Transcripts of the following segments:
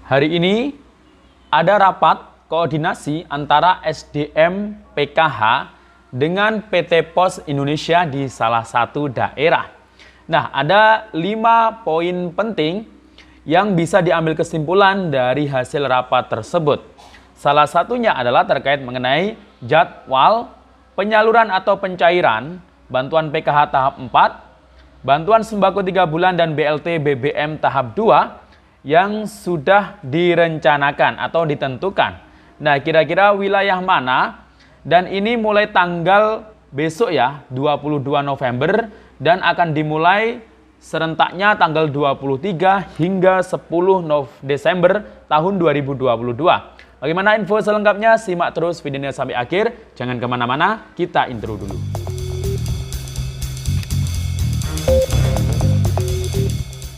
Hari ini ada rapat koordinasi antara SDM PKH dengan PT Pos Indonesia di salah satu daerah. Nah, ada 5 poin penting yang bisa diambil kesimpulan dari hasil rapat tersebut. Salah satunya adalah terkait mengenai jadwal penyaluran atau pencairan bantuan PKH tahap 4, bantuan sembako 3 bulan dan BLT BBM tahap 2 yang sudah direncanakan atau ditentukan. Nah, kira-kira wilayah mana? Dan ini mulai tanggal besok ya, 22 November dan akan dimulai serentaknya tanggal 23 hingga 10 Desember tahun 2022. Bagaimana info selengkapnya? Simak terus videonya sampai akhir. Jangan kemana-mana, kita intro dulu.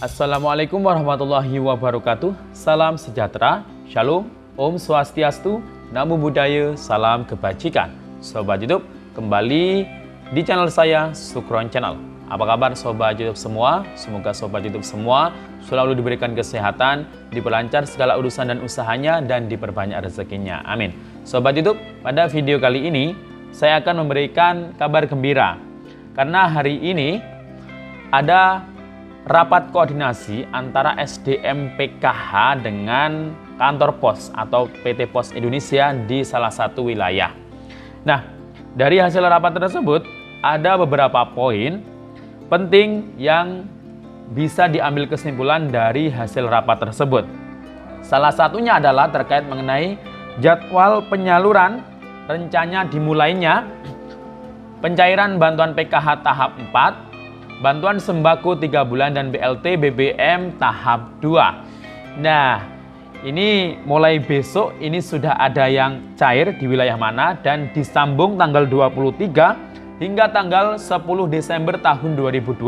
Assalamualaikum warahmatullahi wabarakatuh. Salam sejahtera, shalom, om swastiastu, namo buddhaya, salam kebajikan. Sobat YouTube, kembali di channel saya, Sukron Channel. Apa kabar Sobat YouTube semua? Semoga Sobat YouTube semua selalu diberikan kesehatan, diperlancar segala urusan dan usahanya, dan diperbanyak rezekinya. Amin. Sobat YouTube, pada video kali ini saya akan memberikan kabar gembira. Karena hari ini ada rapat koordinasi antara SDM PKH dengan kantor pos atau PT Pos Indonesia di salah satu wilayah. Nah, dari hasil rapat tersebut ada beberapa poin penting yang bisa diambil kesimpulan dari hasil rapat tersebut. Salah satunya adalah terkait mengenai jadwal penyaluran rencana dimulainya pencairan bantuan PKH tahap 4, bantuan sembako 3 bulan dan BLT BBM tahap 2. Nah, ini mulai besok ini sudah ada yang cair di wilayah mana dan disambung tanggal 23 hingga tanggal 10 Desember tahun 2022.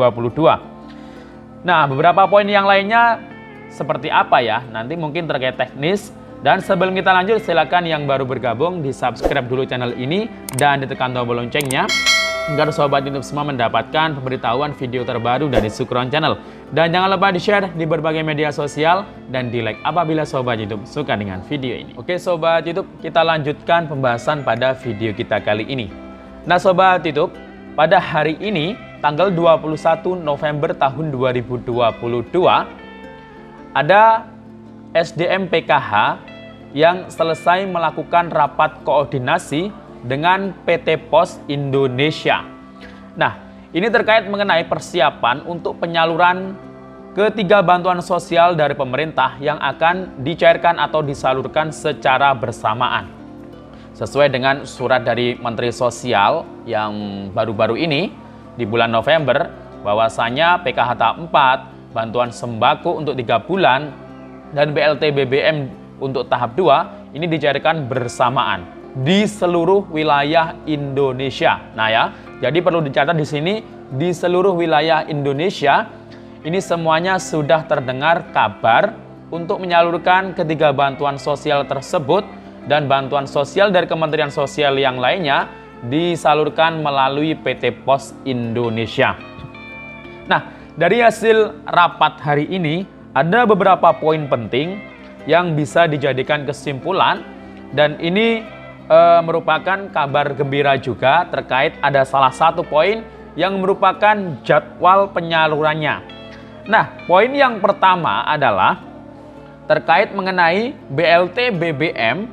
Nah, beberapa poin yang lainnya seperti apa ya? Nanti mungkin terkait teknis. Dan sebelum kita lanjut, silakan yang baru bergabung di subscribe dulu channel ini dan ditekan tombol loncengnya agar Sobat YouTube semua mendapatkan pemberitahuan video terbaru dari Sukron Channel. Dan jangan lupa di-share di berbagai media sosial dan di-like apabila Sobat YouTube suka dengan video ini. Oke Sobat YouTube, kita lanjutkan pembahasan pada video kita kali ini. Nah Sobat YouTube, pada hari ini tanggal 21 November tahun 2022 ada SDM PKH yang selesai melakukan rapat koordinasi dengan PT Pos Indonesia. Nah, ini terkait mengenai persiapan untuk penyaluran ketiga bantuan sosial dari pemerintah yang akan dicairkan atau disalurkan secara bersamaan. Sesuai dengan surat dari Menteri Sosial yang baru-baru ini di bulan November, bahwasanya PKH tahap 4, bantuan sembako untuk 3 bulan, dan BLT BBM untuk tahap 2 ini dicairkan bersamaan di seluruh wilayah Indonesia. Nah ya, jadi perlu dicatat di sini di seluruh wilayah Indonesia ini semuanya sudah terdengar kabar untuk menyalurkan ketiga bantuan sosial tersebut. Dan bantuan sosial dari Kementerian Sosial yang lainnya disalurkan melalui PT Pos Indonesia. Nah, dari hasil rapat hari ini ada beberapa poin penting yang bisa dijadikan kesimpulan dan ini merupakan kabar gembira juga terkait ada salah satu poin yang merupakan jadwal penyalurannya. Nah, poin yang pertama adalah terkait mengenai BLT BBM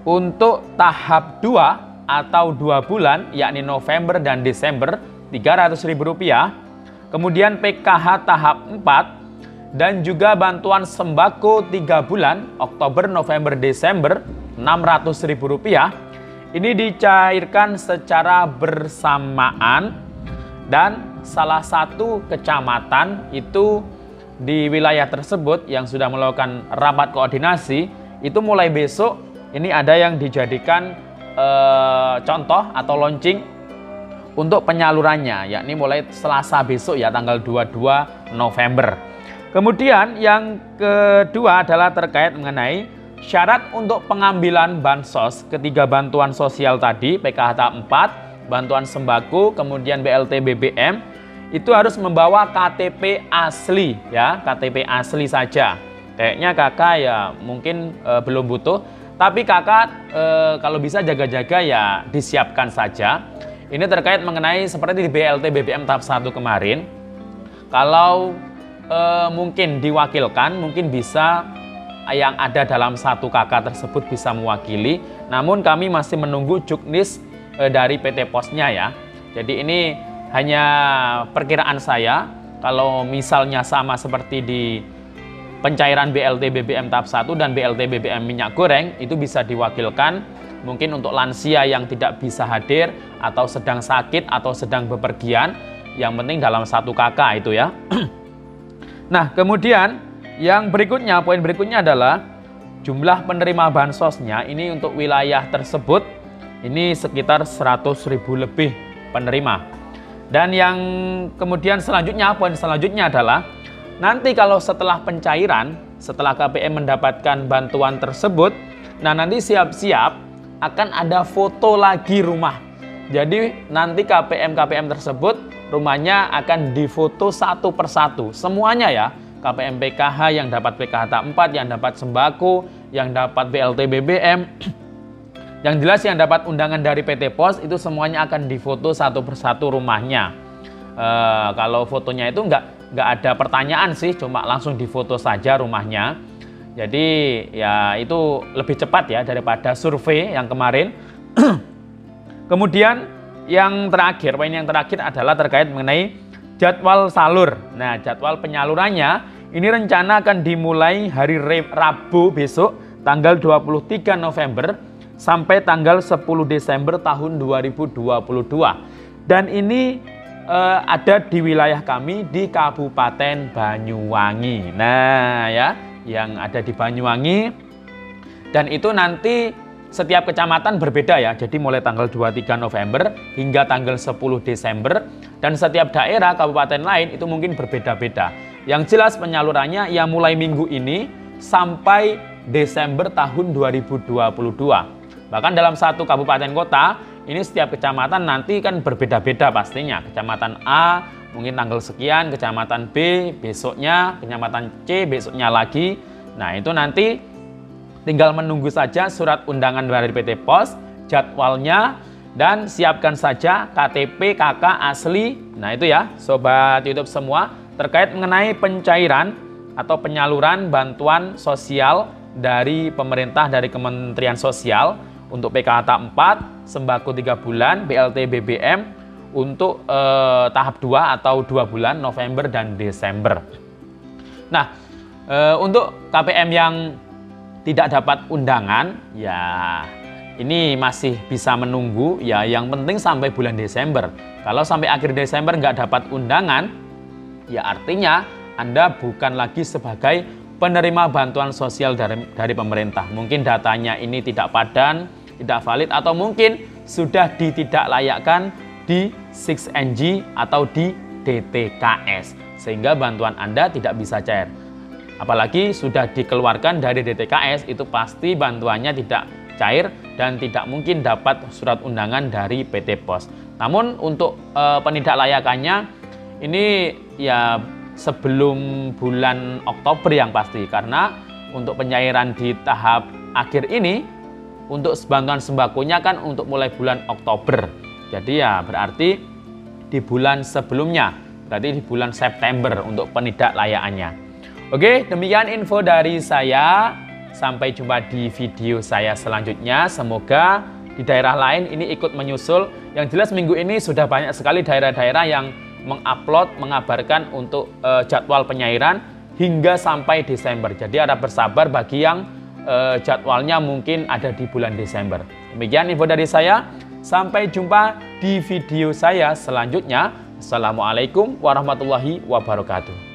untuk tahap 2 atau 2 bulan, yakni November dan Desember, Rp300.000. Kemudian PKH tahap 4 dan juga bantuan sembako 3 bulan, Oktober, November, Desember, Rp600.000. Ini dicairkan secara bersamaan dan salah satu kecamatan itu di wilayah tersebut yang sudah melakukan rapat koordinasi, itu mulai besok ini ada yang dijadikan contoh atau launching untuk penyalurannya, yakni mulai Selasa besok ya, tanggal 22 November. Kemudian yang kedua adalah terkait mengenai syarat untuk pengambilan bansos ketiga bantuan sosial tadi, PKH tahap 4, bantuan sembako, kemudian BLT BBM, itu harus membawa KTP asli ya, KTP asli saja. Kayaknya kakak ya mungkin belum butuh, tapi kakak kalau bisa jaga-jaga ya disiapkan saja. Ini terkait mengenai seperti di BLT BBM tahap 1 kemarin. Kalau mungkin diwakilkan, mungkin bisa yang ada dalam satu kakak tersebut bisa mewakili. Namun kami masih menunggu juknis dari PT Posnya ya. Jadi ini hanya perkiraan saya. Kalau misalnya sama seperti di pencairan BLT BBM tahap 1 dan BLT BBM minyak goreng, itu bisa diwakilkan mungkin untuk lansia yang tidak bisa hadir atau sedang sakit atau sedang bepergian, yang penting dalam satu kakak itu ya. Nah, kemudian yang berikutnya, poin berikutnya adalah jumlah penerima bansosnya ini untuk wilayah tersebut ini sekitar 100.000 lebih penerima. Dan yang kemudian selanjutnya, poin selanjutnya adalah nanti kalau setelah pencairan, setelah KPM mendapatkan bantuan tersebut, nah nanti siap-siap akan ada foto lagi rumah. Jadi nanti KPM tersebut rumahnya akan difoto satu persatu. Semuanya ya, KPM PKH yang dapat PKH tahap 4, yang dapat sembako, yang dapat BLT BBM, yang jelas yang dapat undangan dari PT Pos itu semuanya akan difoto satu persatu rumahnya. Kalau fotonya itu nggak ada pertanyaan sih, cuma langsung difoto saja rumahnya. Jadi ya itu lebih cepat ya daripada survei yang kemarin. Kemudian yang terakhir, poin yang terakhir adalah terkait mengenai jadwal salur. Nah, jadwal penyalurannya ini rencana akan dimulai hari Rabu besok tanggal 23 November sampai tanggal 10 Desember tahun 2022. Dan ini ada di wilayah kami di Kabupaten Banyuwangi. Nah ya, yang ada di Banyuwangi, dan itu nanti setiap kecamatan berbeda ya. Jadi mulai tanggal 23 November hingga tanggal 10 Desember, dan setiap daerah kabupaten lain itu mungkin berbeda-beda. Yang jelas penyalurannya ya mulai minggu ini sampai Desember tahun 2022. Bahkan dalam satu kabupaten kota ini setiap kecamatan nanti kan berbeda-beda pastinya. Kecamatan A mungkin tanggal sekian, kecamatan B besoknya, kecamatan C besoknya lagi. Nah itu nanti tinggal menunggu saja surat undangan dari PT Pos, jadwalnya, dan siapkan saja KTP KK asli. Nah itu ya Sobat YouTube semua, terkait mengenai pencairan atau penyaluran bantuan sosial dari pemerintah, dari Kementerian Sosial untuk PKH tahap 4, sembako 3 bulan, BLT BBM untuk tahap 2 atau 2 bulan November dan Desember. Nah, untuk KPM yang tidak dapat undangan, ya ini masih bisa menunggu ya, yang penting sampai bulan Desember. Kalau sampai akhir Desember nggak dapat undangan, ya artinya Anda bukan lagi sebagai penerima bantuan sosial dari pemerintah. Mungkin datanya ini tidak padan, tidak valid, atau mungkin sudah ditidaklayakkan di 6NG atau di DTKS, sehingga bantuan Anda tidak bisa cair. Apalagi sudah dikeluarkan dari DTKS, itu pasti bantuannya tidak cair dan tidak mungkin dapat surat undangan dari PT Pos. Namun untuk penidaklayakannya ini ya sebelum bulan Oktober yang pasti, karena untuk pencairan di tahap akhir ini untuk bantuan sembakonya kan untuk mulai bulan Oktober. Jadi ya berarti di bulan sebelumnya, berarti di bulan September untuk penidaklayaknya. Oke, demikian info dari saya. Sampai jumpa di video saya selanjutnya. Semoga di daerah lain ini ikut menyusul. Yang jelas minggu ini sudah banyak sekali daerah-daerah yang mengupload, mengabarkan untuk jadwal penyairan hingga sampai Desember. Jadi harap bersabar bagi yang jadwalnya mungkin ada di bulan Desember. Demikian info dari saya. Sampai jumpa di video saya selanjutnya. Assalamualaikum warahmatullahi wabarakatuh.